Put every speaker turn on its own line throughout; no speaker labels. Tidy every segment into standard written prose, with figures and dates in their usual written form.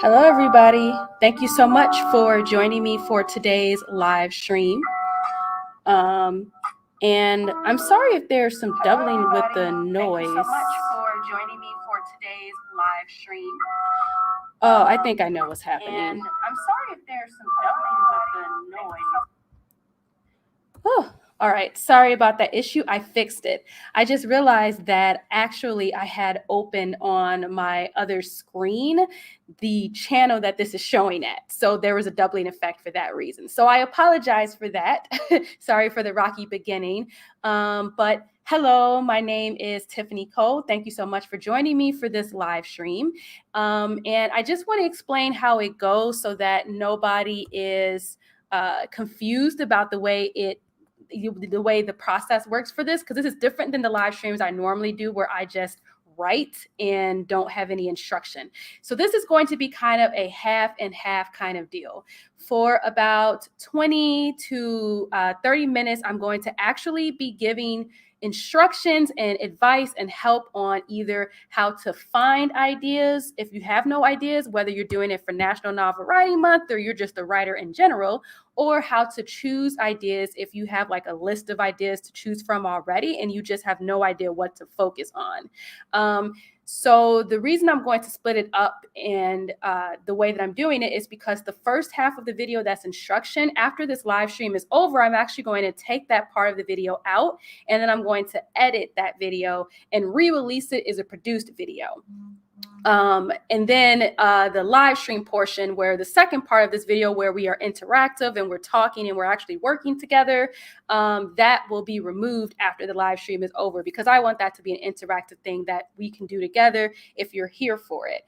Hello, everybody. Thank you so much for joining me for today's live stream. And I'm sorry if there's some doubling with the noise. Thank you so much for joining me for today's live stream. Oh, I think I know what's happening. And I'm sorry if there's some doubling with the noise. Oh, all right. Sorry about that issue. I fixed it. I just realized that actually I had open on my other screen the channel that this is showing at. So there was a doubling effect for that reason. So I apologize for that. Sorry for the rocky beginning. But hello, my name is Tiffany Cole. Thank you so much for joining me for this live stream. And I just want to explain how it goes so that nobody is confused about the way the process works for this, because this is different than the live streams I normally do where I just write and don't have any instruction. So this is going to be kind of a half and half kind of deal. For about 20 to 30 minutes, I'm going to actually be giving instructions and advice and help on either how to find ideas if you have no ideas, whether you're doing it for National Novel Writing Month or you're just a writer in general, or how to choose ideas if you have like a list of ideas to choose from already and you just have no idea what to focus on. So the reason I'm going to split it up and the way that I'm doing it is because the first half of the video, that's instruction, after this live stream is over, I'm actually going to take that part of the video out, and then I'm going to edit that video and re-release it as a produced video. And then the live stream portion, where the second part of this video where we are interactive and we're talking and we're actually working together, that will be removed after the live stream is over, because I want that to be an interactive thing that we can do together if you're here for it.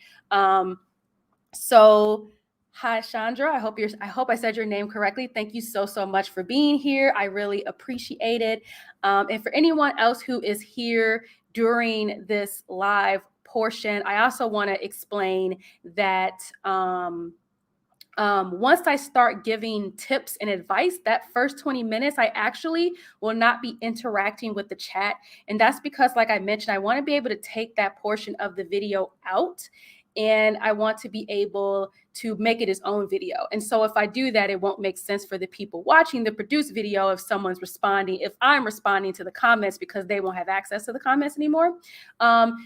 So hi, Chandra. I hope I said your name correctly. Thank you so much for being here. I really appreciate it. And for anyone else who is here during this live portion, I also want to explain that once I start giving tips and advice, that first 20 minutes, I actually will not be interacting with the chat. And that's because, like I mentioned, I want to be able to take that portion of the video out, and I want to be able to make it its own video. And so if I do that, it won't make sense for the people watching the produced video if someone's responding, if I'm responding to the comments, because they won't have access to the comments anymore.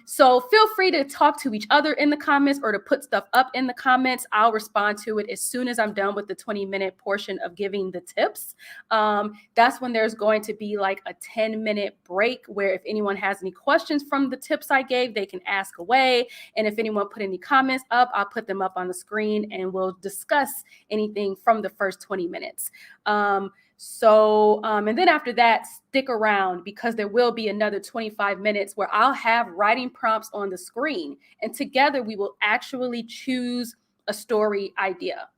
So feel free to talk to each other in the comments or to put stuff up in the comments. I'll respond to it as soon as I'm done with the 20-minute portion of giving the tips. That's when there's going to be like a 10-minute break where if anyone has any questions from the tips I gave, they can ask away. And if anyone put any comments up, I'll put them up on the screen and we'll discuss anything from the first 20 minutes. And then after that, stick around, because there will be another 25 minutes where I'll have writing prompts on the screen, and together we will actually choose a story idea.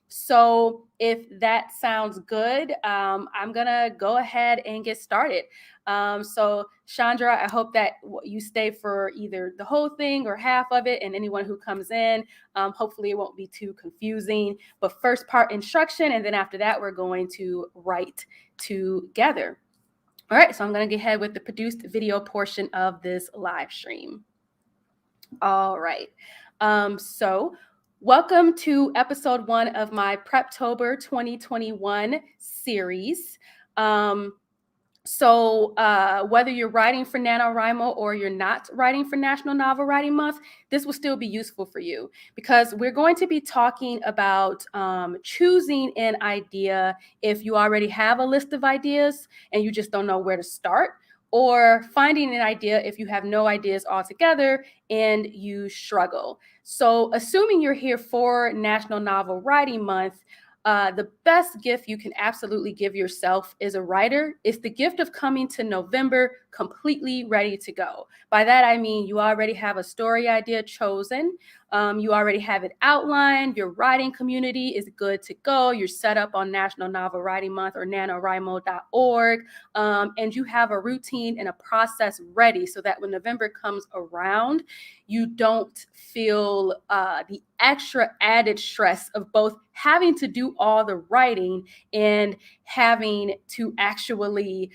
So if that sounds good, I'm gonna go ahead and get started. So Chandra, I hope that you stay for either the whole thing or half of it, and anyone who comes in, hopefully it won't be too confusing. But first part instruction, and then after that, we're going to write together. All right, so I'm gonna get ahead with the produced video portion of this live stream. All right, so welcome to episode 1 of my Preptober 2021 series. So whether you're writing for NaNoWriMo or you're not writing for National Novel Writing Month, this will still be useful for you, because we're going to be talking about choosing an idea if you already have a list of ideas and you just don't know where to start, or finding an idea if you have no ideas altogether and you struggle. So assuming you're here for National Novel Writing Month, the best gift you can absolutely give yourself as a writer is the gift of coming to November completely ready to go. By that, I mean you already have a story idea chosen. You already have it outlined. Your writing community is good to go. You're set up on National Novel Writing Month or NaNoWriMo.org. And you have a routine and a process ready so that when November comes around, you don't feel the extra added stress of both having to do all the writing and having to actually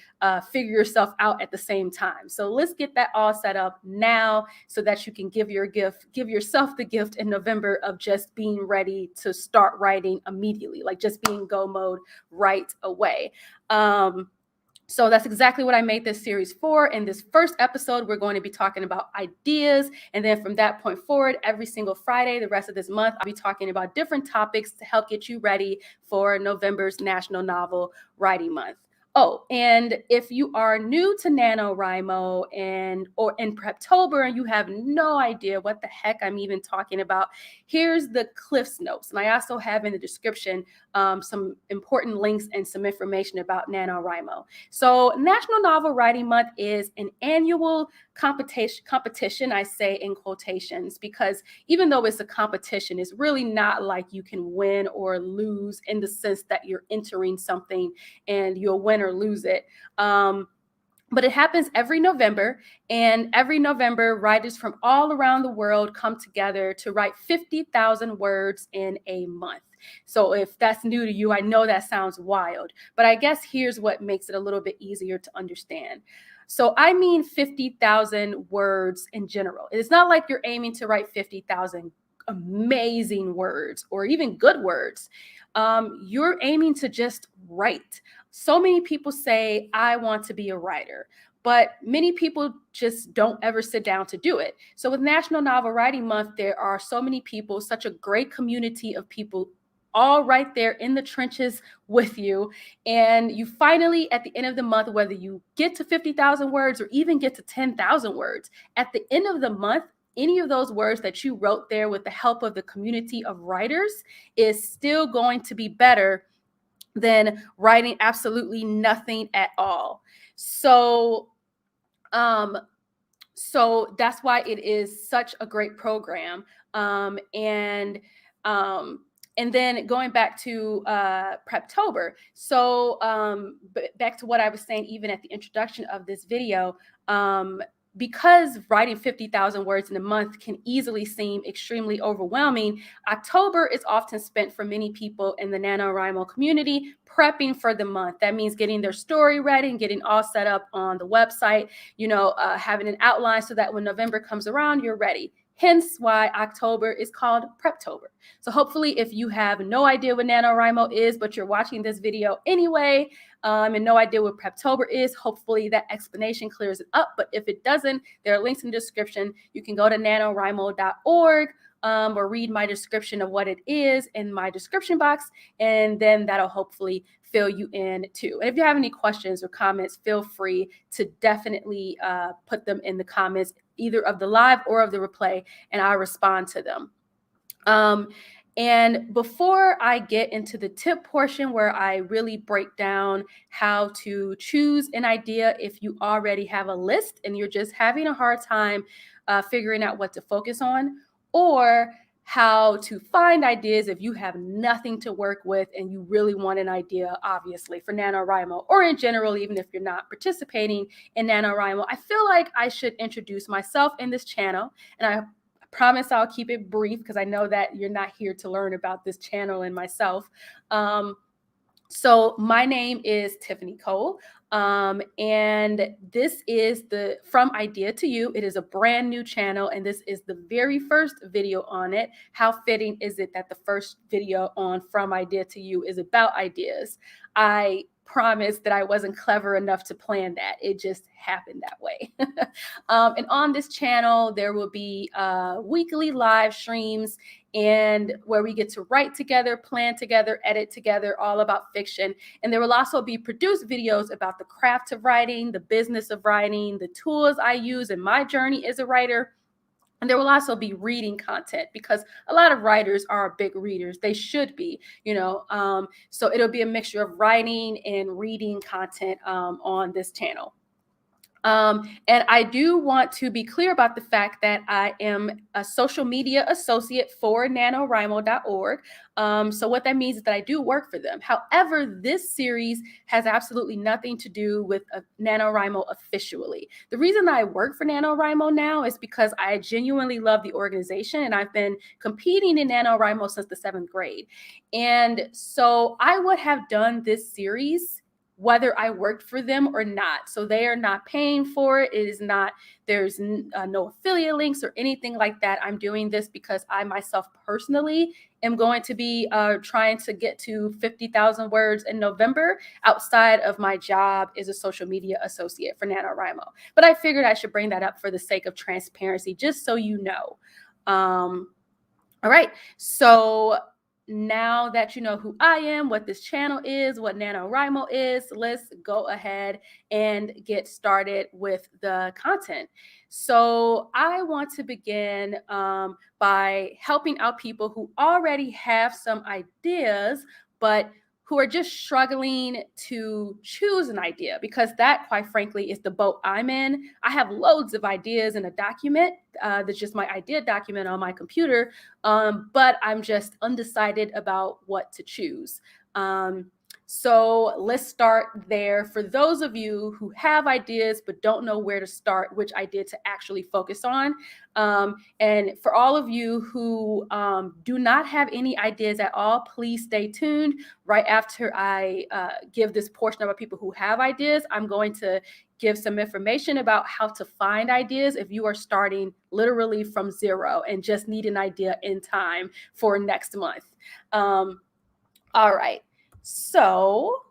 figure yourself out at the same time. So let's get that all set up now so that you can give yourself the gift in November of just being ready to start writing immediately, like just being go mode right away. So that's exactly what I made this series for. In this first episode, we're going to be talking about ideas. And then from that point forward, every single Friday, the rest of this month, I'll be talking about different topics to help get you ready for November's National Novel Writing Month. Oh, and if you are new to NaNoWriMo or in Preptober and you have no idea what the heck I'm even talking about, here's the Cliff's Notes. And I also have in the description some important links and some information about NaNoWriMo. So National Novel Writing Month is an annual competition, I say in quotations, because even though it's a competition, it's really not like you can win or lose in the sense that you're entering something and you'll win or lose it. But it happens every November, and every November, writers from all around the world come together to write 50,000 words in a month. So if that's new to you, I know that sounds wild, but I guess here's what makes it a little bit easier to understand. So I mean 50,000 words in general. It's not like you're aiming to write 50,000 amazing words or even good words. You're aiming to just write. So many people say, I want to be a writer, but many people just don't ever sit down to do it. So with National Novel Writing Month, there are so many people, such a great community of people all right there in the trenches with you. And you finally, at the end of the month, whether you get to 50,000 words or even get to 10,000 words, at the end of the month, any of those words that you wrote there with the help of the community of writers is still going to be better than writing absolutely nothing at all. So that's why it is such a great program. And then going back to Preptober. So back to what I was saying, even at the introduction of this video, because writing 50,000 words in a month can easily seem extremely overwhelming, October is often spent for many people in the NaNoWriMo community prepping for the month. That means getting their story ready and getting all set up on the website, having an outline so that when November comes around, you're ready. Hence why October is called Preptober. So hopefully if you have no idea what NaNoWriMo is, but you're watching this video anyway, and no idea what Preptober is, hopefully that explanation clears it up. But if it doesn't, there are links in the description. You can go to NaNoWriMo.org or read my description of what it is in my description box, and then that'll hopefully fill you in too. And if you have any questions or comments, feel free to definitely put them in the comments, either of the live or of the replay, and I'll respond to them. And before I get into the tip portion where I really break down how to choose an idea if you already have a list and you're just having a hard time figuring out what to focus on, or how to find ideas if you have nothing to work with and you really want an idea, obviously, for NaNoWriMo, or in general, even if you're not participating in NaNoWriMo, I feel like I should introduce myself in this channel, and I promise I'll keep it brief because I know that you're not here to learn about this channel and myself. So my name is Tiffany Cole, and this is the From Idea to You. It is a brand new channel, and this is the very first video on it. How fitting is it that the first video on From Idea to You is about ideas? I promise that I wasn't clever enough to plan that. It just happened that way. And on this channel, there will be weekly live streams and where we get to write together, plan together, edit together, all about fiction. And there will also be produced videos about the craft of writing, the business of writing, the tools I use in my journey as a writer. And there will also be reading content because a lot of writers are big readers. They should be, so it'll be a mixture of writing and reading content on this channel. And I do want to be clear about the fact that I am a social media associate for NaNoWriMo.org. So what that means is that I do work for them. However, this series has absolutely nothing to do with NaNoWriMo officially. The reason I work for NaNoWriMo now is because I genuinely love the organization, and I've been competing in NaNoWriMo since the 7th grade. And so I would have done this series whether I worked for them or not. So they are not paying for it. It is not, there's no affiliate links or anything like that. I'm doing this because I myself personally am going to be trying to get to 50,000 words in November outside of my job as a social media associate for NaNoWriMo. But I figured I should bring that up for the sake of transparency, just so you know. All right, so now that you know who I am, what this channel is, what NaNoWriMo is, let's go ahead and get started with the content. So I want to begin by helping out people who already have some ideas, but who are just struggling to choose an idea, because that, quite frankly, is the boat I'm in. I have loads of ideas in a document that's just my idea document on my computer, but I'm just undecided about what to choose. So let's start there. For those of you who have ideas but don't know where to start, which idea to actually focus on, and for all of you who do not have any ideas at all, please stay tuned. Right after I give this portion about people who have ideas, I'm going to give some information about how to find ideas if you are starting literally from zero and just need an idea in time for next month. All right. So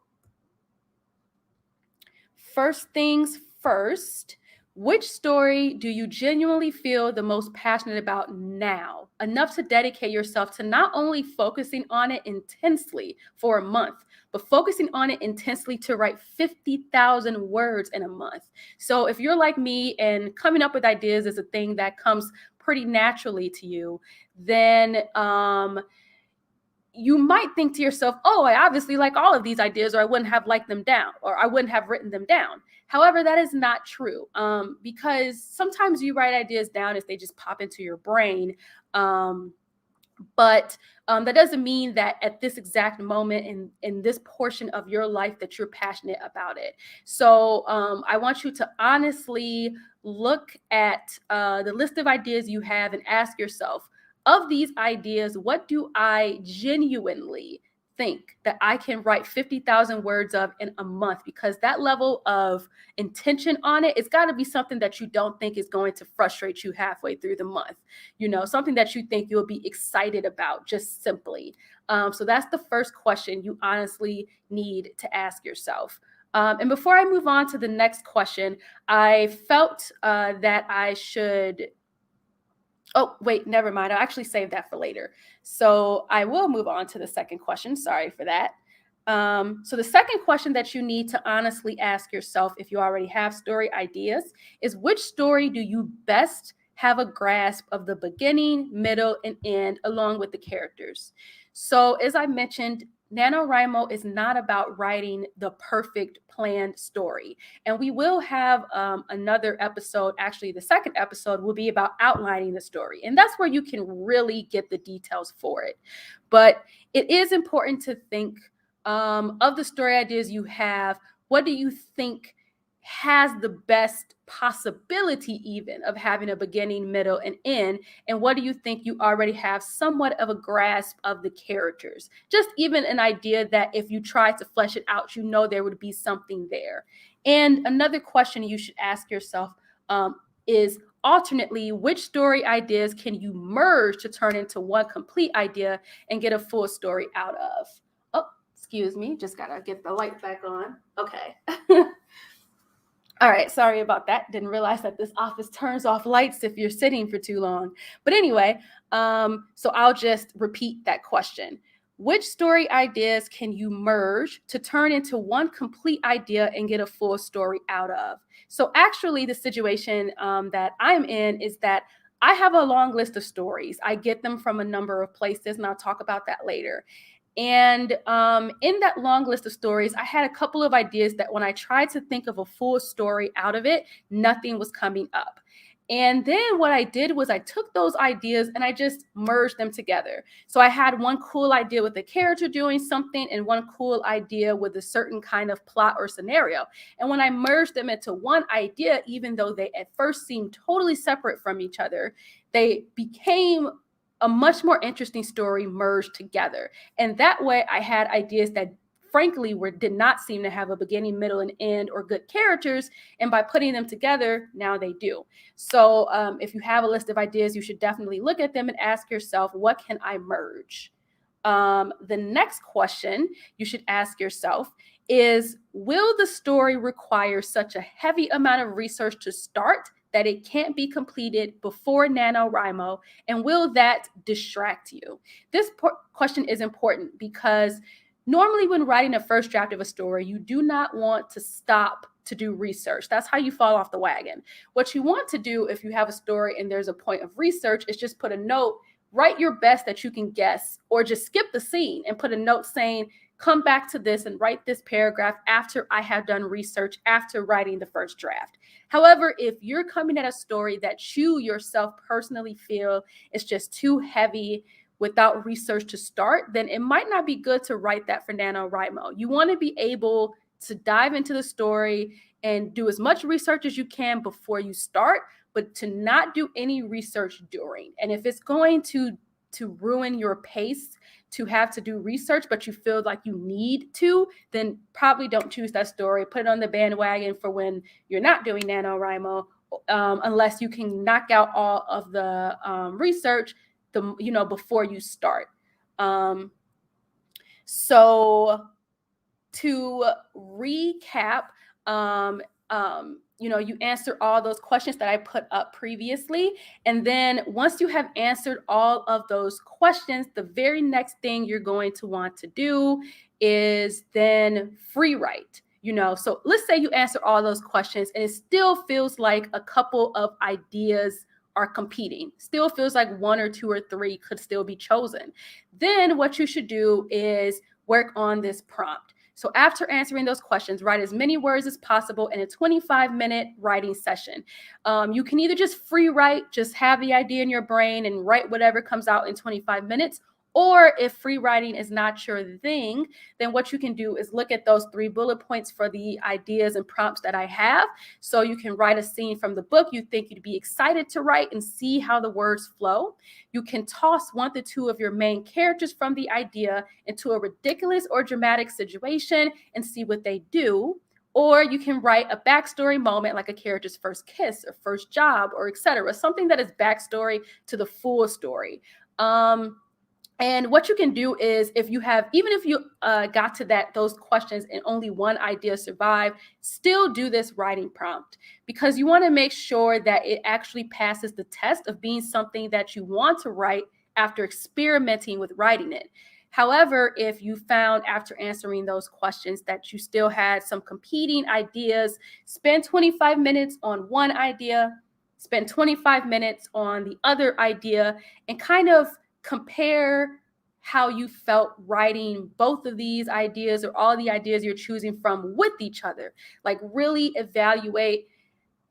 first things first, which story do you genuinely feel the most passionate about now? Enough to dedicate yourself to not only focusing on it intensely for a month, but focusing on it intensely to write 50,000 words in a month. So if you're like me and coming up with ideas is a thing that comes pretty naturally to you, then you might think to yourself, oh, I obviously like all of these ideas, or I wouldn't have liked them down, or I wouldn't have written them down. However, that is not true, because sometimes you write ideas down as they just pop into your brain. But that doesn't mean that at this exact moment in this portion of your life that you're passionate about it. So I want you to honestly look at the list of ideas you have and ask yourself, of these ideas, what do I genuinely think that I can write 50,000 words of in a month? Because that level of intention on it, it's got to be something that you don't think is going to frustrate you halfway through the month. You know, something that you think you'll be excited about just simply. So that's the first question you honestly need to ask yourself. And before I move on to the next question, I felt that I should... Oh, wait, never mind. I'll actually save that for later. So I will move on to the second question. Sorry for that. So the second question that you need to honestly ask yourself, if you already have story ideas, is which story do you best have a grasp of the beginning, middle, and end, along with the characters? So as I mentioned, NaNoWriMo is not about writing the perfect planned story. And we will have another episode, actually the second episode will be about outlining the story. And that's where you can really get the details for it. But it is important to think of the story ideas you have, what do you think has the best possibility even of having a beginning, middle, and end? And what do you think you already have somewhat of a grasp of the characters? Just even an idea that if you try to flesh it out, you know there would be something there. And another question you should ask yourself is alternately, which story ideas can you merge to turn into one complete idea and get a full story out of? Oh, excuse me, just gotta get the light back on. Okay. All right, sorry about that. Didn't realize that this office turns off lights if you're sitting for too long. But anyway, so I'll just repeat that question. Which story ideas can you merge to turn into one complete idea and get a full story out of? So actually the situation that I'm in is that I have a long list of stories. I get them from a number of places, and I'll talk about that later. And in that long list of stories, I had a couple of ideas that when I tried to think of a full story out of it, nothing was coming up. And then what I did was I took those ideas and I just merged them together. So I had one cool idea with a character doing something and one cool idea with a certain kind of plot or scenario. And when I merged them into one idea, even though they at first seemed totally separate from each other, they became a much more interesting story merged together. And that way I had ideas that frankly did not seem to have a beginning, middle, and end or good characters. And by putting them together, now they do. So if you have a list of ideas, you should definitely look at them and ask yourself, what can I merge? The next question you should ask yourself is, will the story require such a heavy amount of research to start that it can't be completed before NaNoWriMo, and will that distract you? This question is important because normally when writing a first draft of a story, you do not want to stop to do research. That's how you fall off the wagon. What you want to do if you have a story and there's a point of research is just put a note, write your best that you can guess, or just skip the scene and put a note saying, come back to this and write this paragraph after I have done research, after writing the first draft. However, if you're coming at a story that you yourself personally feel is just too heavy without research to start, then it might not be good to write that for NaNoWriMo. You want to be able to dive into the story and do as much research as you can before you start, but to not do any research during. And if it's going to ruin your pace to have to do research, but you feel like you need to, then probably don't choose that story. Put it on the bandwagon for when you're not doing NaNoWriMo, unless you can knock out all of the research before you start. So to recap, you answer all those questions that I put up previously. And then once you have answered all of those questions, the very next thing you're going to want to do is then free write. So let's say you answer all those questions and it still feels like a couple of ideas are competing. Still feels like one or two or three could still be chosen. Then what you should do is work on this prompt. So after answering those questions, write as many words as possible in a 25-minute writing session. You can either just free write, just have the idea in your brain and write whatever comes out in 25 minutes. Or if free writing is not your thing, then what you can do is look at those 3 bullet points for the ideas and prompts that I have. So you can write a scene from the book you think you'd be excited to write and see how the words flow. You can toss 1 to 2 of your main characters from the idea into a ridiculous or dramatic situation and see what they do. Or you can write a backstory moment like a character's first kiss or first job or etc. Something that is backstory to the full story. And what you can do is even if you got to those questions and only one idea survived, still do this writing prompt because you want to make sure that it actually passes the test of being something that you want to write after experimenting with writing it. However, if you found after answering those questions that you still had some competing ideas, spend 25 minutes on one idea, spend 25 minutes on the other idea, and kind of compare how you felt writing both of these ideas or all the ideas you're choosing from with each other. Like really evaluate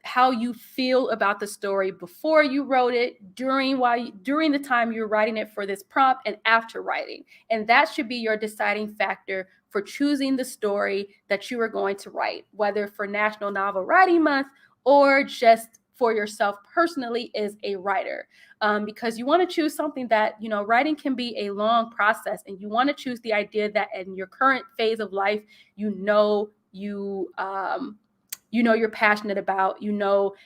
how you feel about the story before you wrote it, during the time you're writing it for this prompt, and after writing. And that should be your deciding factor for choosing the story that you are going to write, whether for National Novel Writing Month or just for yourself personally as a writer, because you want to choose something that, writing can be a long process, and you want to choose the idea that in your current phase of life, you're passionate about,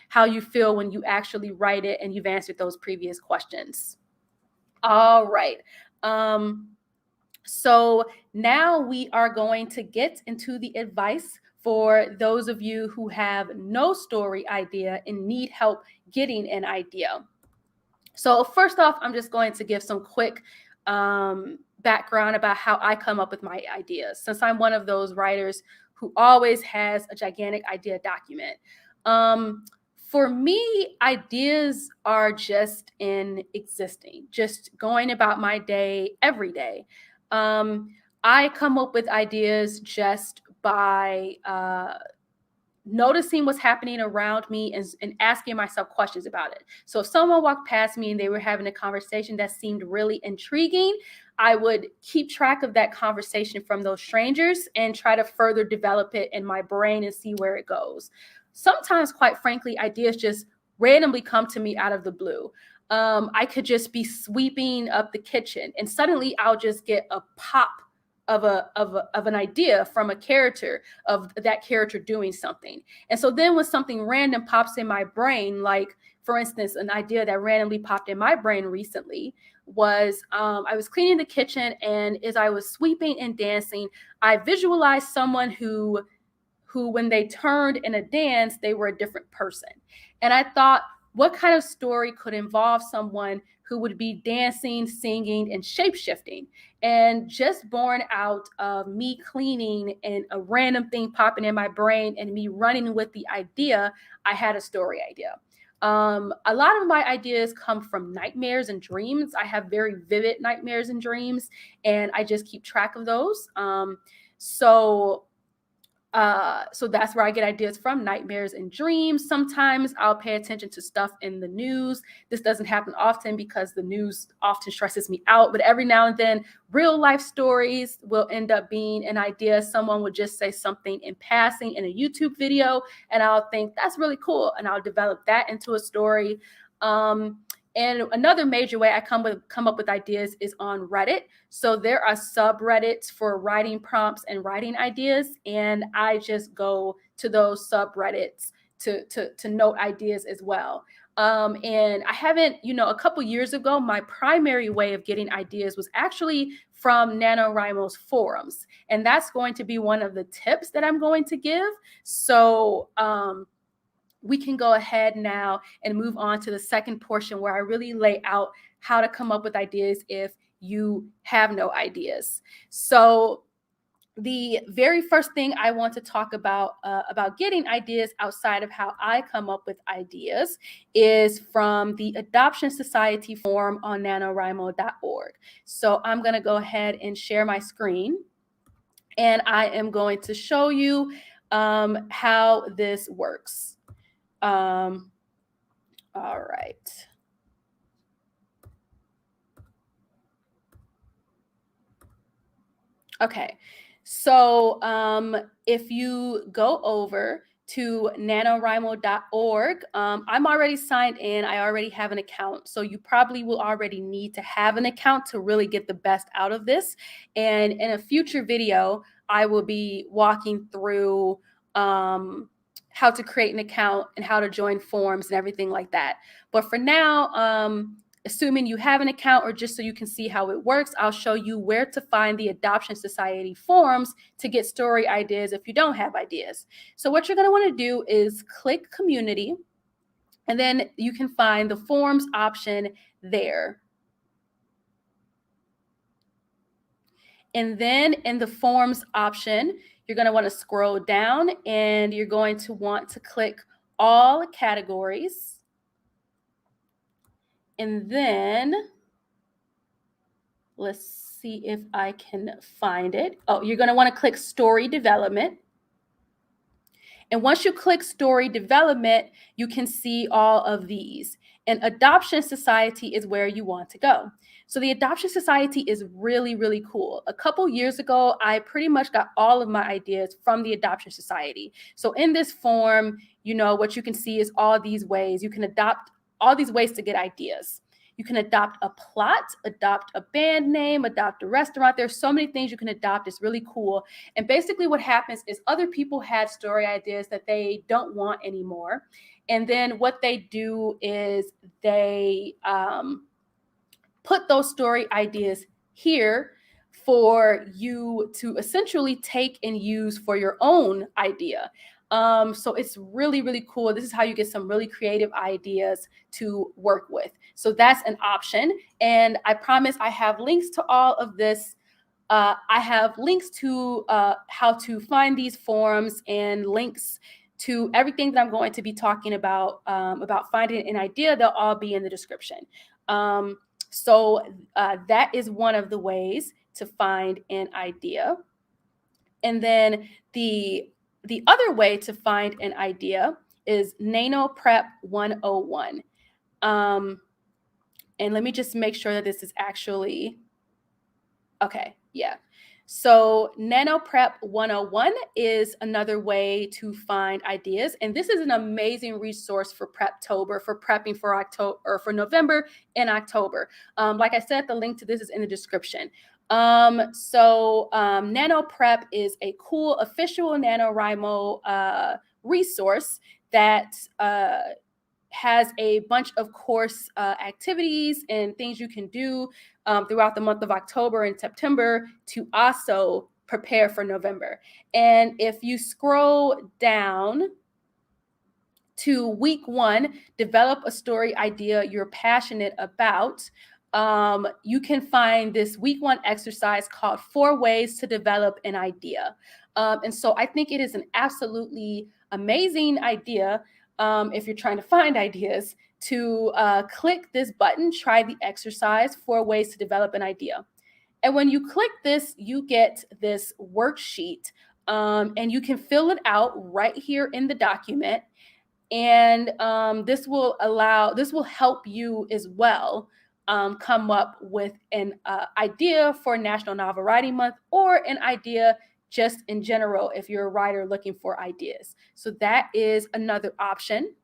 how you feel when you actually write it and you've answered those previous questions. All right. So now we are going to get into the advice for those of you who have no story idea and need help getting an idea. So first off, I'm just going to give some quick background about how I come up with my ideas, since I'm one of those writers who always has a gigantic idea document. For me, ideas are just in existing, just going about my day every day. I come up with ideas just by noticing what's happening around me and asking myself questions about it. So if someone walked past me and they were having a conversation that seemed really intriguing, I would keep track of that conversation from those strangers and try to further develop it in my brain and see where it goes. Sometimes, quite frankly, ideas just randomly come to me out of the blue. I could just be sweeping up the kitchen and suddenly I'll just get a pop an idea from a character, of that character doing something. And so then when something random pops in my brain, like for instance, an idea that randomly popped in my brain recently was I was cleaning the kitchen, and as I was sweeping and dancing, I visualized someone who when they turned in a dance, they were a different person. And I thought, what kind of story could involve someone who would be dancing, singing, and shape-shifting? And just born out of me cleaning and a random thing popping in my brain and me running with the idea, I had a story idea. A lot of my ideas come from nightmares and dreams. I have very vivid nightmares and dreams, and I just keep track of those. So that's where I get ideas from, nightmares and dreams. Sometimes I'll pay attention to stuff in the news. This doesn't happen often because the news often stresses me out, but every now and then real life stories will end up being an idea. Someone would just say something in passing in a YouTube video, and I'll think that's really cool, and I'll develop that into a story. And another major way I come up with ideas is on Reddit. So there are subreddits for writing prompts and writing ideas, and I just go to those subreddits to note ideas as well. And I haven't, a couple years ago, my primary way of getting ideas was actually from NaNoWriMo's forums, and that's going to be one of the tips that I'm going to give. So we can go ahead now and move on to the second portion, where I really lay out how to come up with ideas if you have no ideas. So the very first thing I want to talk about getting ideas outside of how I come up with ideas is from the Adoption Society forum on NaNoWriMo.org. So I'm going to go ahead and share my screen, and I am going to show you how this works. All right. Okay. So if you go over to NaNoWriMo.org, I'm already signed in. I already have an account. So you probably will already need to have an account to really get the best out of this. And in a future video, I will be walking through how to create an account and how to join forums and everything like that. But for now, assuming you have an account, or just so you can see how it works, I'll show you where to find the Adoption Society forums to get story ideas if you don't have ideas. So what you're going to want to do is click Community, and then you can find the forums option there. And then in the forums option, you're going to want to scroll down, and you're going to want to click All Categories. And then let's see if I can find it. Oh, you're going to want to click Story Development. And once you click Story Development, you can see all of these. And Adoption Society is where you want to go. So the Adoption Society is really, really cool. A couple years ago, I pretty much got all of my ideas from the Adoption Society. So in this form, what you can see is all these ways. You can adopt all these ways to get ideas. You can adopt a plot, adopt a band name, adopt a restaurant. There's so many things you can adopt. It's really cool. And basically what happens is other people had story ideas that they don't want anymore. And then what they do is they put those story ideas here for you to essentially take and use for your own idea. So it's really, really cool. This is how you get some really creative ideas to work with. So that's an option. And I promise I have links to all of this. I have links to how to find these forums and links to everything that I'm going to be talking about finding an idea. They'll all be in the description. So that is one of the ways to find an idea. And then the other way to find an idea is Nanoprep 101. And let me just make sure that this is actually, okay, yeah. So Nanoprep 101 is another way to find ideas. And this is an amazing resource for Preptober, for prepping for October or for November and October. Like I said, the link to this is in the description. Nanoprep is a cool official NaNoWriMo resource that has a bunch of course activities and things you can do throughout the month of October and September to also prepare for November. And if you scroll down to week 1, develop a story idea you're passionate about, you can find this week 1 exercise called 4 Ways to Develop an Idea. And so I think it is an absolutely amazing idea if you're trying to find ideas to click this button, try the exercise, 4 Ways to Develop an Idea. And when you click this, you get this worksheet and you can fill it out right here in the document. And this will help you as well come up with an idea for National Novel Writing Month, or an idea just in general if you're a writer looking for ideas. So that is another option.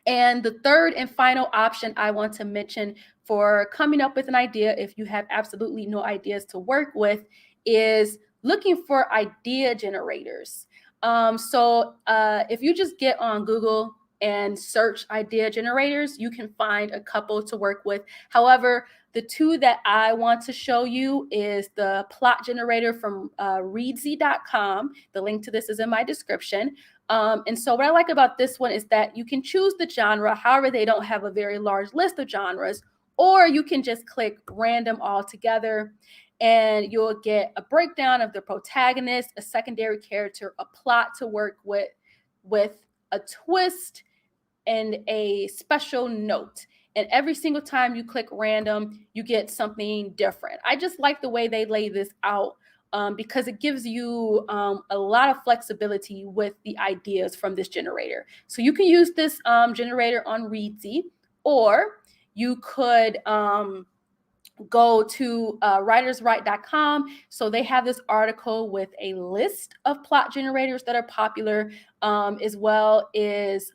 And the third and final option I want to mention for coming up with an idea if you have absolutely no ideas to work with is looking for idea generators. If you just get on Google and search idea generators, you can find a couple to work with. However, the 2 that I want to show you is the plot generator from readsy.com. The link to this is in my description. And so what I like about this one is that you can choose the genre. However, they don't have a very large list of genres, or you can just click random altogether and you'll get a breakdown of the protagonist, a secondary character, a plot to work with a twist and a special note. And every single time you click random, you get something different. I just like the way they lay this out because it gives you a lot of flexibility with the ideas from this generator. So you can use this generator on Readsy, or you could go to writerswrite.com. So they have this article with a list of plot generators that are popular, as well as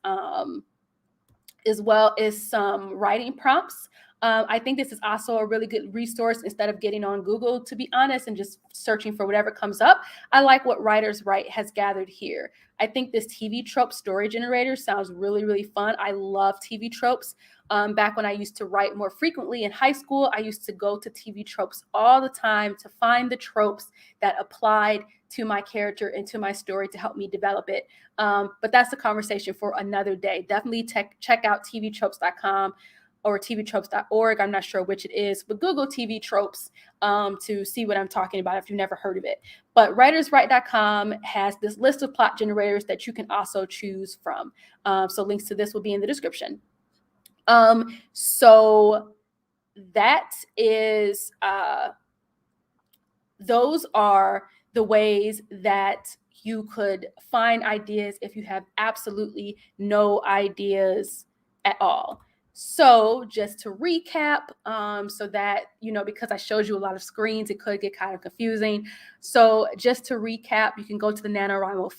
some writing prompts. I think this is also a really good resource instead of getting on Google, to be honest, and just searching for whatever comes up. I like what Writers Write has gathered here. I think this TV trope story generator sounds really, really fun. I love TV tropes. Back when I used to write more frequently in high school, I used to go to TV tropes all the time to find the tropes that applied to my character and to my story to help me develop it. But that's a conversation for another day. Definitely check out tvtropes.com or tvtropes.org. I'm not sure which it is, but Google TV tropes to see what I'm talking about if you've never heard of it. But writerswrite.com has this list of plot generators that you can also choose from. So links to this will be in the description. So that is, those are the ways that you could find ideas if you have absolutely no ideas at all. So just to recap, so that, because I showed you a lot of screens, it could get kind of confusing. So just to recap, you can go to the NaNoWriMo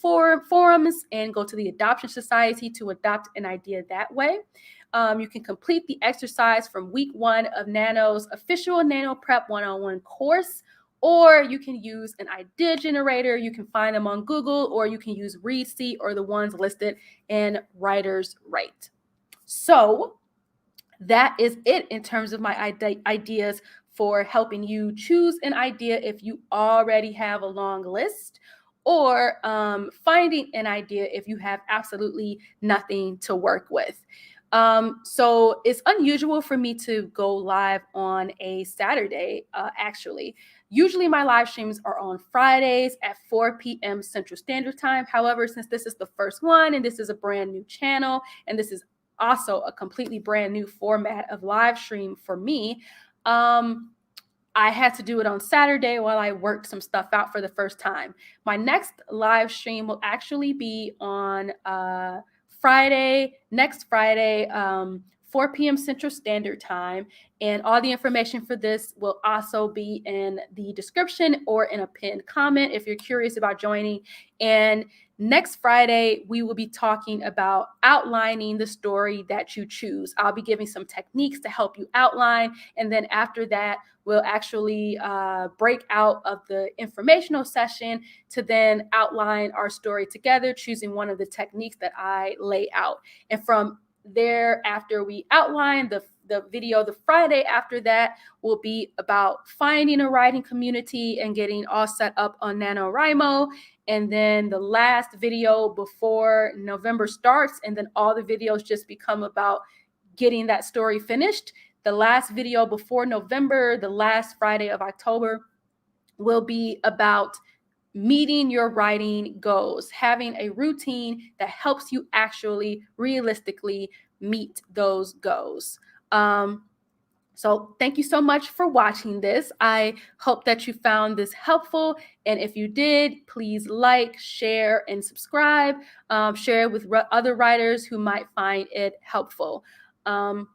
forums and go to the Adoption Society to adopt an idea that way. You can complete the exercise from week 1 of Nano's official Nanoprep 101 course, or you can use an idea generator. You can find them on Google, or you can use Readsy or the ones listed in Writers Write. So that is it in terms of my ideas for helping you choose an idea if you already have a long list, or finding an idea if you have absolutely nothing to work with. So it's unusual for me to go live on a Saturday, actually. Usually my live streams are on Fridays at 4 p.m. Central Standard Time. However, since this is the first one and this is a brand new channel, and this is also a completely brand new format of live stream for me, I had to do it on Saturday while I worked some stuff out for the first time. My next live stream will actually be on next Friday, 4 p.m. Central Standard Time. And all the information for this will also be in the description or in a pinned comment if you're curious about joining. And next Friday, we will be talking about outlining the story that you choose. I'll be giving some techniques to help you outline. And then after that, we'll actually break out of the informational session to then outline our story together, choosing one of the techniques that I lay out. And from there, after we outline the video, the Friday after that will be about finding a writing community and getting all set up on NaNoWriMo. And then the last video before November starts, and then all the videos just become about getting that story finished. The last video before November, the last Friday of October, will be about meeting your writing goals, having a routine that helps you actually realistically meet those goals. So thank you so much for watching this. I hope that you found this helpful. And if you did, please like, share, and subscribe. Share it with other writers who might find it helpful. All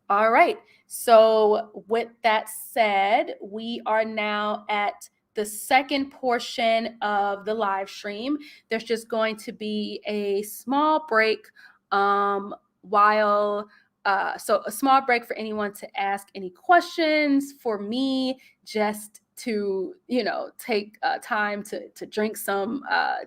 right. So with that said, we are now at the second portion of the live stream. There's just going to be a small break so a small break for anyone to ask any questions, for me just to, take time to drink some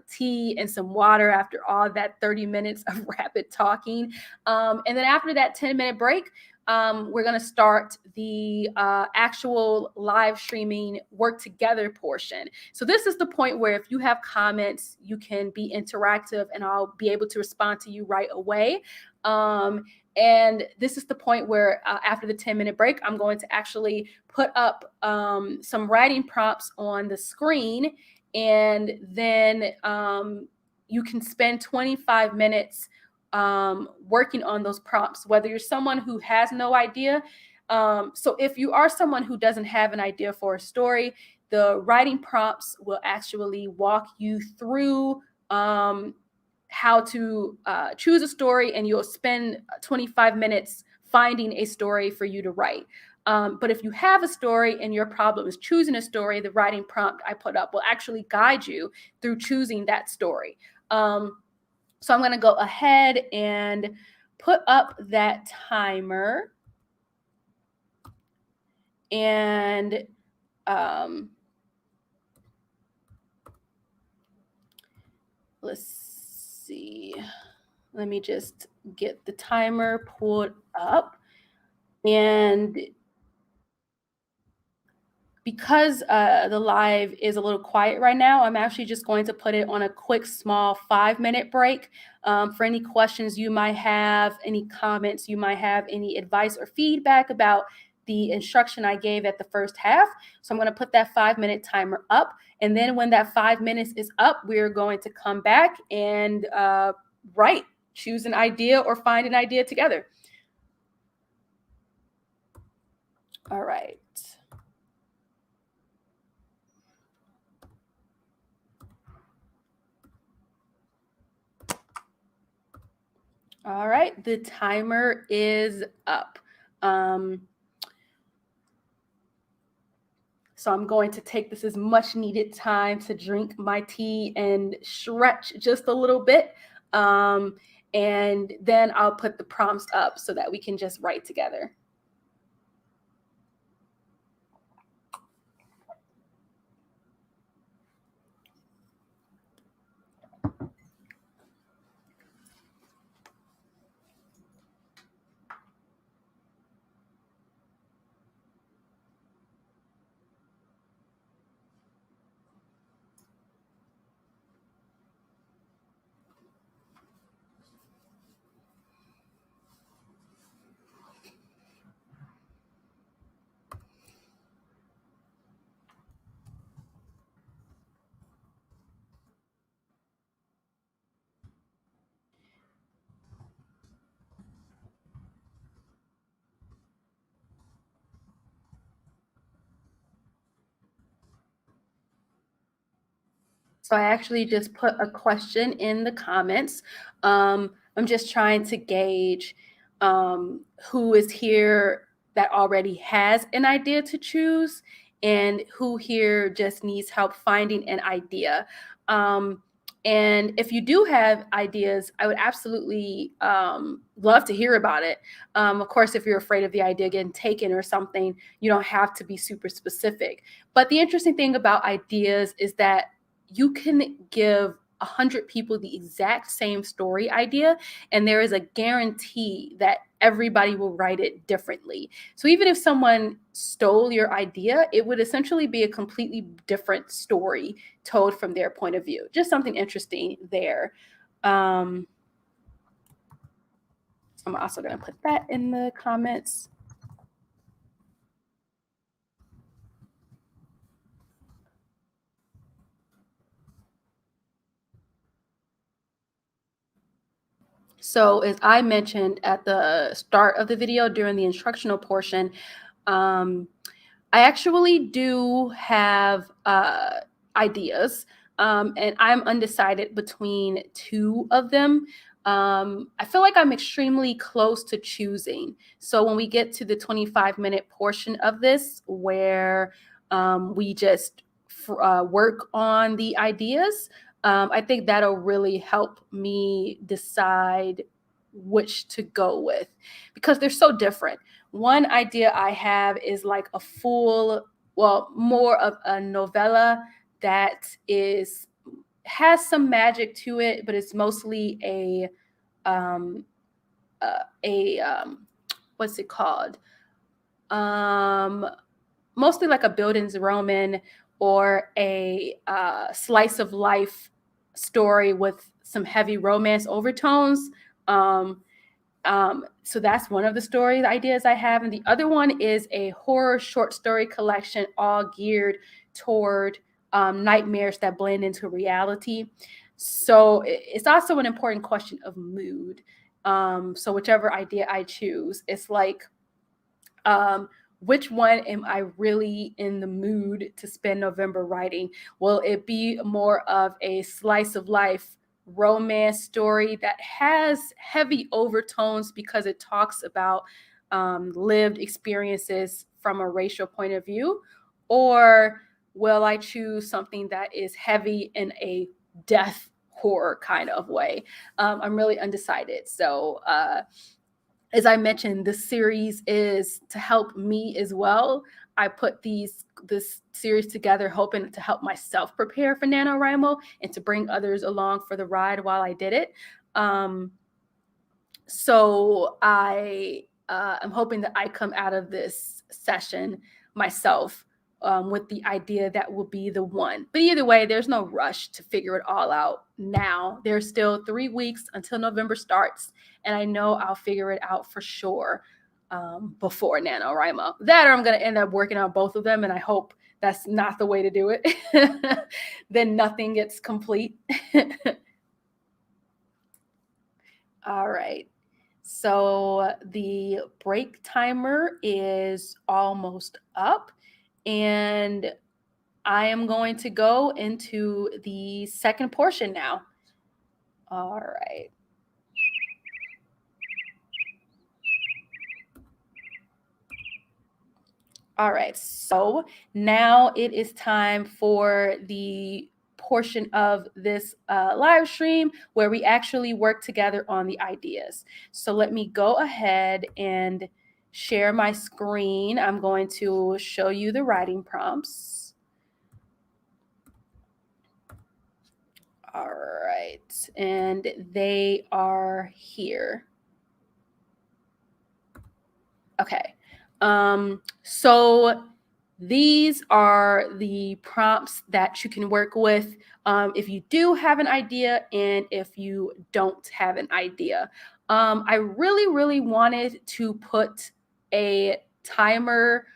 tea and some water after all that 30 minutes of rapid talking. And then after that 10-minute break, we're going to start the actual live streaming work together portion. So this is the point where if you have comments, you can be interactive and I'll be able to respond to you right away. And this is the point where after the 10-minute break, I'm going to actually put up some writing prompts on the screen. And then you can spend 25 minutes working on those prompts, whether you're someone who has no idea. So if you are someone who doesn't have an idea for a story, the writing prompts will actually walk you through how to choose a story, and you'll spend 25 minutes finding a story for you to write. But if you have a story and your problem is choosing a story, the writing prompt I put up will actually guide you through choosing that story. So I'm going to go ahead and put up that timer. And let's see. Let me just get the timer pulled up. And because the live is a little quiet right now, I'm actually just going to put it on a quick, small 5-minute break for any questions you might have, any comments you might have, any advice or feedback about the instruction I gave at the first half. So I'm going to put that 5-minute timer up. And then when that 5 minutes is up, we're going to come back and write, choose an idea or find an idea together. All right. All right, the timer is up. So I'm going to take this as much needed time to drink my tea and stretch just a little bit. And then I'll put the prompts up so that we can just write together. So I actually just put a question in the comments. I'm just trying to gauge who is here that already has an idea to choose, and who here just needs help finding an idea. And if you do have ideas, I would absolutely love to hear about it. Of course, if you're afraid of the idea getting taken or something, you don't have to be super specific. But the interesting thing about ideas is that you can give 100 people the exact same story idea, and there is a guarantee that everybody will write it differently. So even if someone stole your idea, it would essentially be a completely different story told from their point of view. Just something interesting there. I'm also going to put that in the comments. So as I mentioned at the start of the video during the instructional portion, I actually do have ideas, and I'm undecided between two of them. I feel like I'm extremely close to choosing. So when we get to the 25-minute portion of this, where we just work on the ideas, I think that'll really help me decide which to go with, because they're so different. One idea I have is like a full, well, more of a novella that has some magic to it, but it's mostly um, what's it called? Mostly like a Bildungsroman, or a slice of life story with some heavy romance overtones. So that's one of the story ideas I have. And the other one is a horror short story collection, all geared toward nightmares that blend into reality. So it's also an important question of mood. So whichever idea I choose, it's like, which one am I really in the mood to spend November writing? Will it be more of a slice of life romance story that has heavy overtones because it talks about lived experiences from a racial point of view? Or will I choose something that is heavy in a death horror kind of way? I'm really undecided. So, as I mentioned, this series is to help me as well. I put this series together hoping to help myself prepare for NaNoWriMo and to bring others along for the ride while I did it. So I'm hoping that I come out of this session myself with the idea that will be the one. But either way, there's no rush to figure it all out now. There's still 3 weeks until November starts, and I know I'll figure it out for sure before NaNoWriMo. That, or I'm going to end up working on both of them, and I hope that's not the way to do it. Then nothing gets complete. All right. So the break timer is almost up, and I am going to go into the second portion now. All right. All right, so now it is time for the portion of this live stream where we actually work together on the ideas. So let me go ahead and share my screen. I'm going to show you the writing prompts. All right, and they are here. Okay. So these are the prompts that you can work with if you do have an idea and if you don't have an idea. I really wanted to put a timer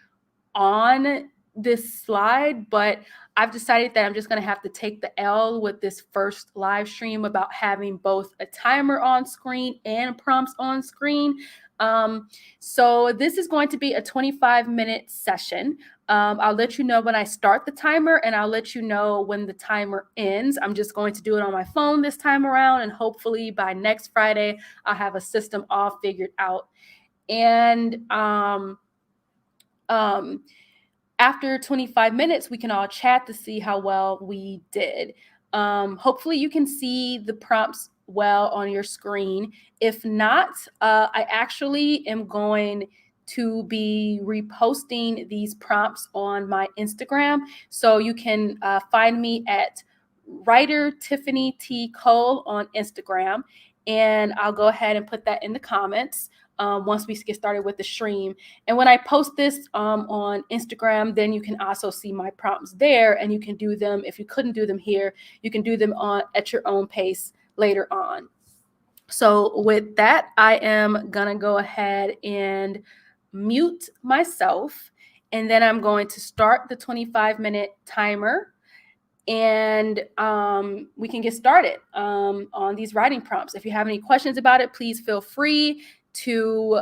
on this slide, but I've decided that I'm just going to have to take the L with this first live stream about having both a timer on screen and prompts on screen. So this is going to be a 25-minute session. I'll let you know when I start the timer, and I'll let you know when the timer ends. I'm just going to do it on my phone this time around, and hopefully by next Friday, I'll have a system all figured out. And after 25 minutes, we can all chat to see how well we did. Hopefully you can see the prompts well on your screen. If not, I actually am going to be reposting these prompts on my Instagram. So you can find me at writer Tiffany T. Cole on Instagram. And I'll go ahead and put that in the comments once we get started with the stream. And when I post this on Instagram, then you can also see my prompts there, and you can do them. If you couldn't do them here, you can do them at your own pace later on. So with that, I am gonna go ahead and mute myself, and then I'm going to start the 25-minute timer, and we can get started on these writing prompts. If you have any questions about it, please feel free to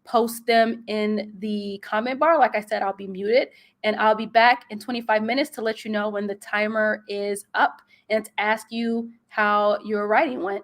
post them in the comment bar. Like I said, I'll be muted, and I'll be back in 25 minutes to let you know when the timer is up and to ask you how your writing went.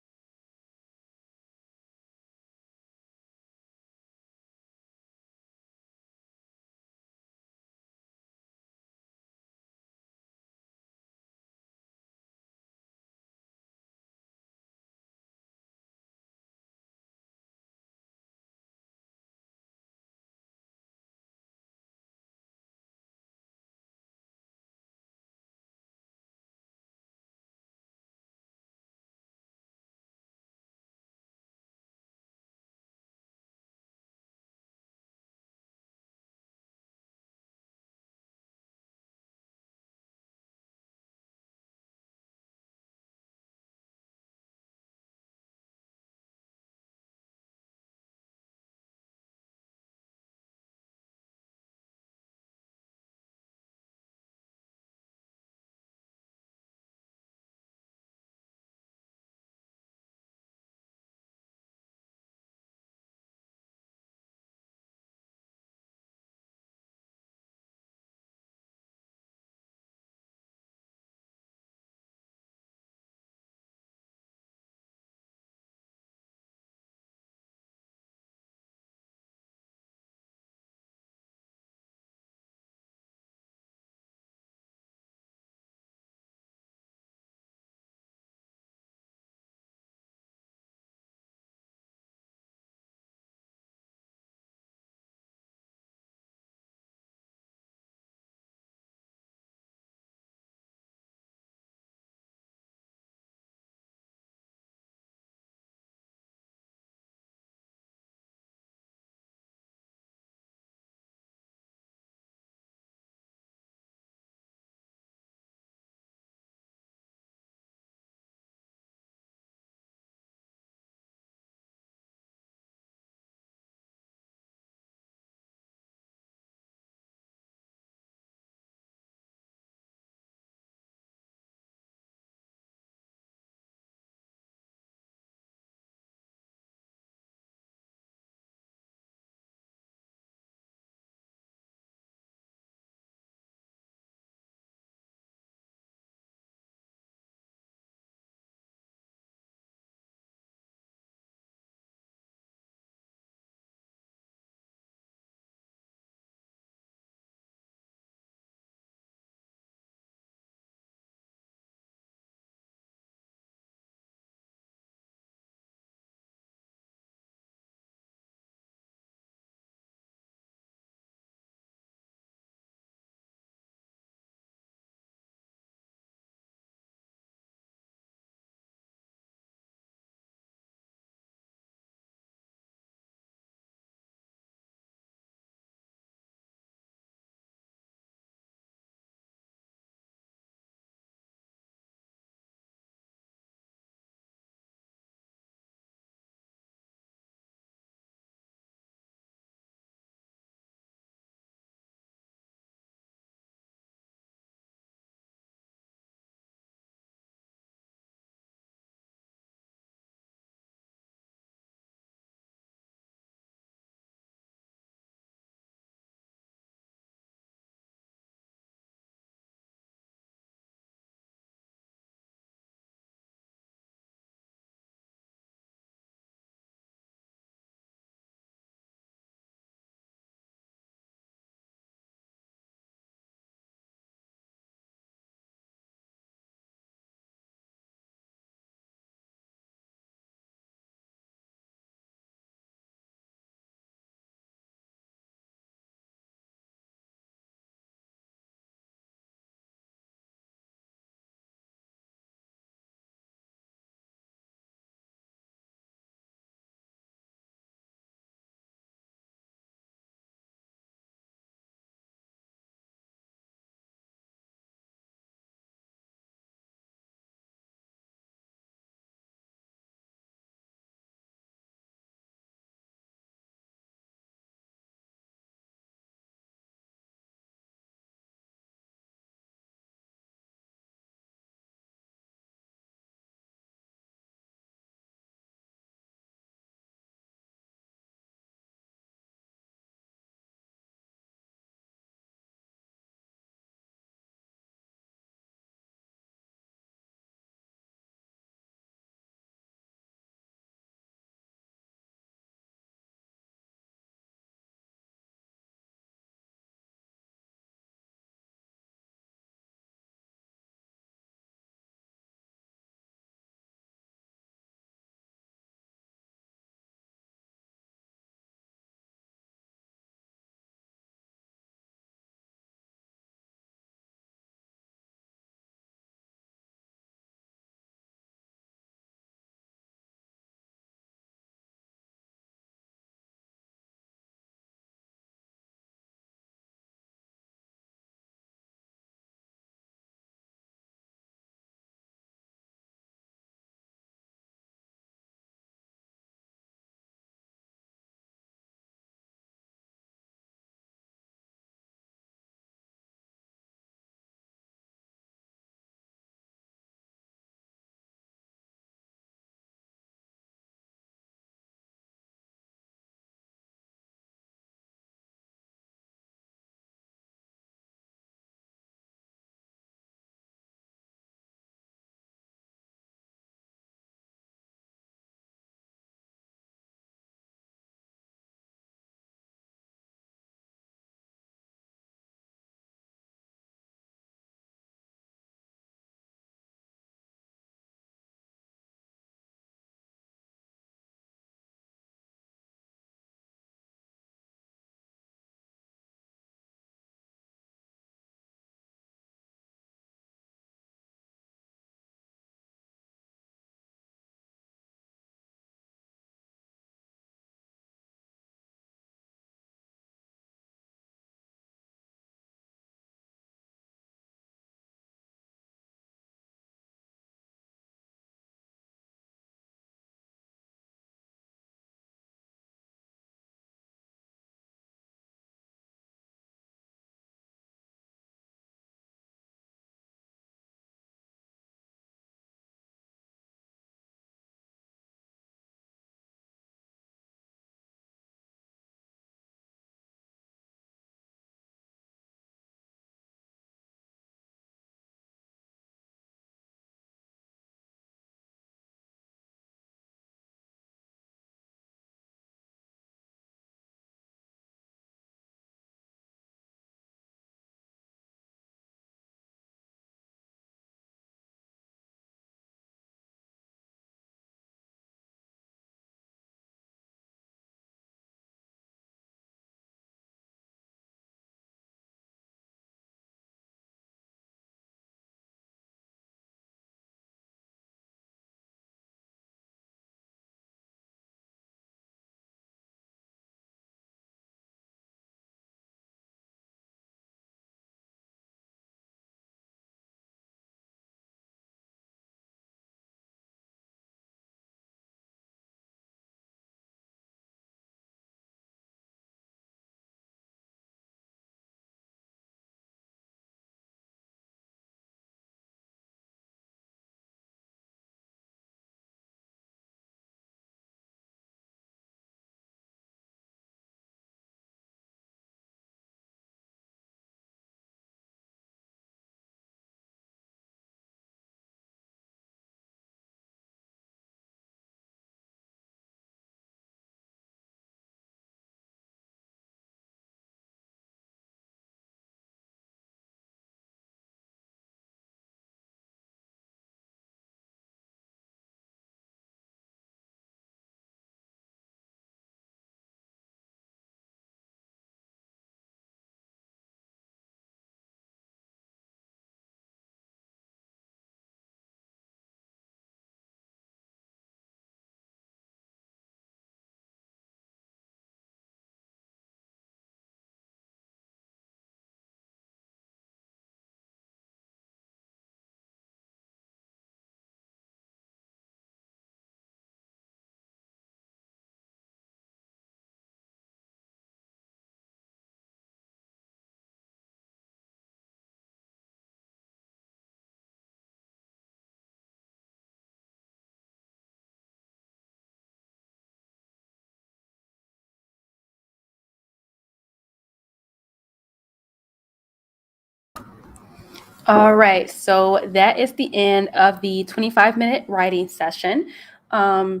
All right, so that is the end of the 25-minute writing session. I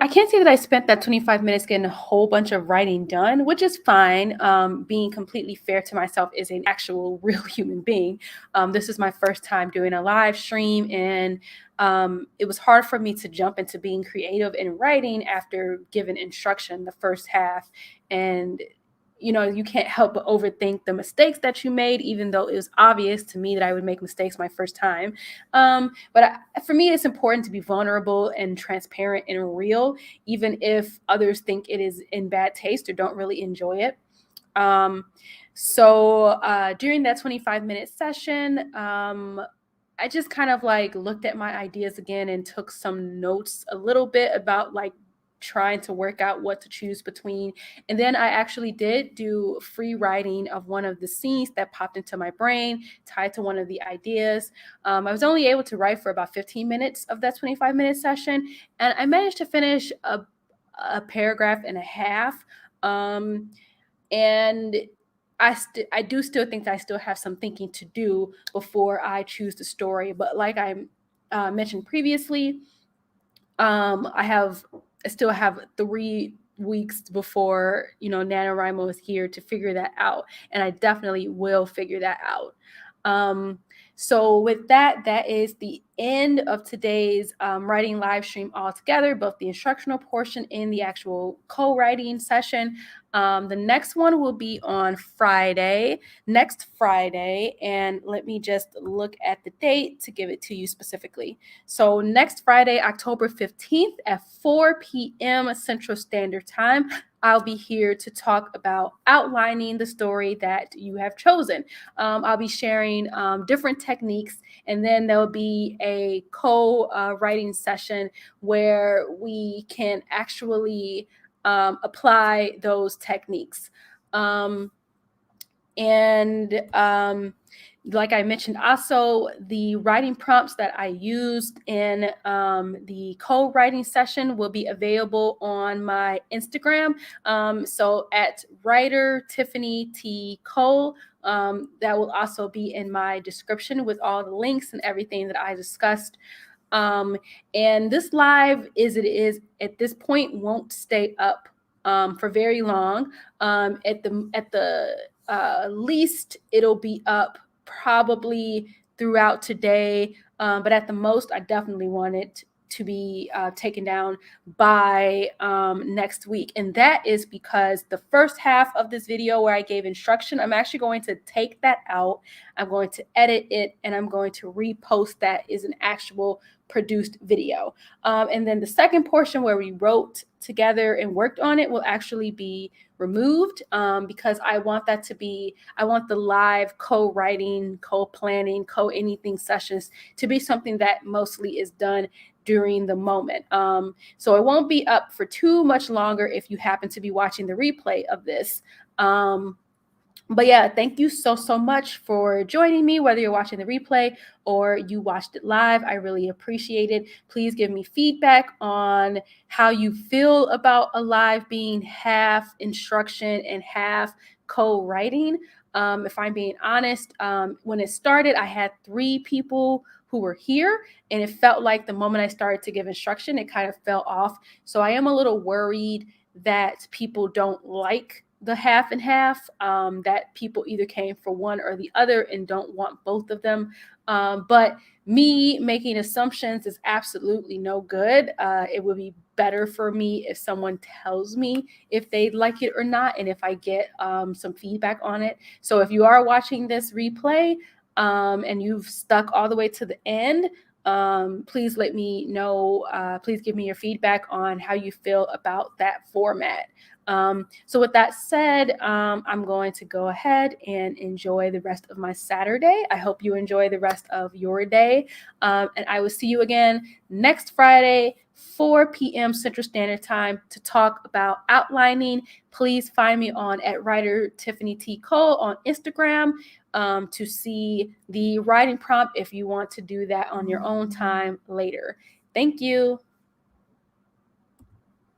can't say that I spent that 25 minutes getting a whole bunch of writing done, which is fine. Being completely fair to myself as an actual real human being. This is my first time doing a live stream, and it was hard for me to jump into being creative in writing after giving instruction the first half. And you can't help but overthink the mistakes that you made, even though it was obvious to me that I would make mistakes my first time. For me, it's important to be vulnerable and transparent and real, even if others think it is in bad taste or don't really enjoy it. During that 25-minute session, I just kind of like looked at my ideas again and took some notes a little bit about like trying to work out what to choose between. And then I actually did do free writing of one of the scenes that popped into my brain tied to one of the ideas. I was only able to write for about 15 minutes of that 25-minute session, and I managed to finish a paragraph and a half. And I do still think that I still have some thinking to do before I choose the story. But like I mentioned previously, I still have 3 weeks before NaNoWriMo is here to figure that out, and I definitely will figure that out. So with that is the end of today's writing live stream altogether, both the instructional portion and the actual co-writing session. The next one will be on next Friday, and let me just look at the date to give it to you specifically. So next Friday, October 15th at 4 p.m. Central Standard Time, I'll be here to talk about outlining the story that you have chosen. I'll be sharing different techniques, and then there'll be a co-writing session where we can actually apply those techniques. Like I mentioned, also the writing prompts that I used in the co-writing session will be available on my Instagram. So at writer Tiffany T. Cole. That will also be in my description with all the links and everything that I discussed. And this live, as it is at this point, won't stay up for very long. At the least, it'll be up probably throughout today, but at the most, I definitely want it to be taken down by next week. And that is because the first half of this video where I gave instruction, I'm actually going to take that out. I'm going to edit it, and I'm going to repost that as an actual produced video. And then the second portion where we wrote together and worked on it will actually be removed because I want the live co-writing, co-planning, co-anything sessions to be something that mostly is done during the moment. So it won't be up for too much longer if you happen to be watching the replay of this. But yeah, thank you so much for joining me, whether you're watching the replay or you watched it live. I really appreciate it. Please give me feedback on how you feel about a live being half instruction and half co-writing. If I'm being honest, when it started, I had 3 people who were here, and it felt like the moment I started to give instruction, it kind of fell off. So I am a little worried that people don't like the half and half, that people either came for one or the other and don't want both of them. But me making assumptions is absolutely no good. It would be better for me if someone tells me if they like it or not, and if I get some feedback on it. So if you are watching this replay and you've stuck all the way to the end, please let me know. Please give me your feedback on how you feel about that format. So with that said, I'm going to go ahead and enjoy the rest of my Saturday. I hope you enjoy the rest of your day. And I will see you again next Friday, 4 p.m. Central Standard Time to talk about outlining. Please find me on at writer Tiffany T. Cole on Instagram to see the writing prompt if you want to do that on your own time later. Thank you.